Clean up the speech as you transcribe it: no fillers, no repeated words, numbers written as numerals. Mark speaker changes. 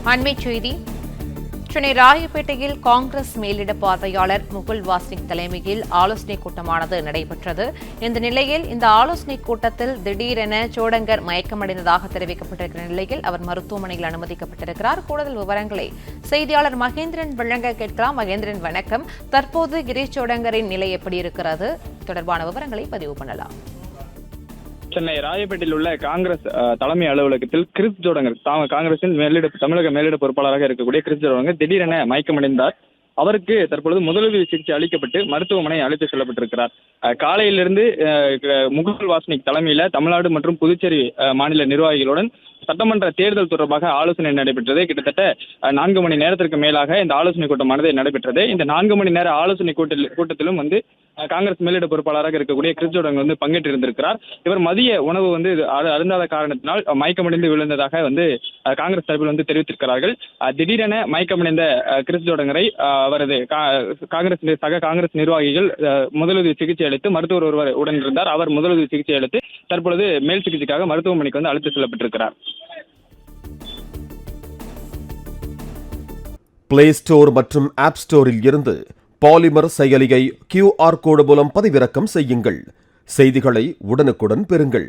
Speaker 1: அண்மைச் செய்தி. சென்னை ராயப்பேட்டையில் காங்கிரஸ் மேலிட பார்வையாளர் முகுல் வாஸ்னிக் தலைமையில் ஆலோசனைக் கூட்டமானது நடைபெற்றது. இந்த நிலையில் இந்த ஆலோசனைக் கூட்டத்தில் திடீரென சோடங்கர் மயக்கமடைந்ததாக தெரிவிக்கப்பட்டிருக்கிற நிலையில் அவர் மருத்துவமனையில் அனுமதிக்கப்பட்டிருக்கிறார். கூடுதல் விவரங்களை செய்தியாளர் மகேந்திரன் வழங்க கேட்கலாம். மகேந்திரன், வணக்கம். தற்போது கிரீஷ் சோடங்கரின் நிலை எப்படி இருக்கிறது? தொடர்பான விவரங்களை பதிவு பண்ணலாம்.
Speaker 2: சென்னை ராயப்பேட்டையில் உள்ள காங்கிரஸ் தலைமை அலுவலகத்தில் கிறிஸ் ஜோடங்கர் காங்கிரசின் தமிழக மேலிட பொறுப்பாளராக இருக்கக்கூடிய கிறிஸ் ஜோடங்கர் திடீரென மயக்கமடைந்தார். அவருக்கு தற்பொழுது முதலுதவி சிகிச்சை அளிக்கப்பட்டு மருத்துவமனை அழைத்து செல்லப்பட்டிருக்கிறார். காலையிலிருந்து முகுல் வாஸ்னிக் தலைமையில தமிழ்நாடு மற்றும் புதுச்சேரி மாநில நிர்வாகிகளுடன் சட்டமன்ற தேர்தல் தொடர்பாக ஆலோசனை நடைபெற்றது. கிட்டத்தட்ட 4 மணி நேரத்திற்கு மேலாக இந்த ஆலோசனை கூட்டமானது நடைபெற்றது. இந்த 4 மணி நேர ஆலோசனை கூட்டத்திலும் காங்கிரஸ் மேலிட பொறுப்பாளராக இருக்கக்கூடிய கிறிஸ் ஜோடங்கர் பங்கேற்றிருந்திருக்கிறார். இவர் மதிய உணவு அருந்தாத காரணத்தினால் மயக்கமடைந்து விழுந்ததாக காங்கிரஸ் தரப்பில் தெரிவித்திருக்கிறார்கள். திடீரென மயக்கமடைந்த கிறிஸ் ஜோடங்கரை அவரது காங்கிரஸ் நிர்வாகிகள் முதலுதவி சிகிச்சை அளித்து மருத்துவர் ஒருவர் உடன் இருந்தார். அவர் முதலுதவி சிகிச்சை அளித்து தற்பொழுது மேல் சிகிச்சைக்காக மருத்துவமனைக்கு அழைத்து செல்லப்பட்டிருக்கிறார்.
Speaker 3: பிளே ஸ்டோர் மற்றும் ஆப் ஸ்டோரில் இருந்து பாலிமர் செயலியை QR கோடு மூலம் பதிவிறக்கம் செய்யுங்கள். செய்திகளை உடனுக்குடன் பெறுங்கள்.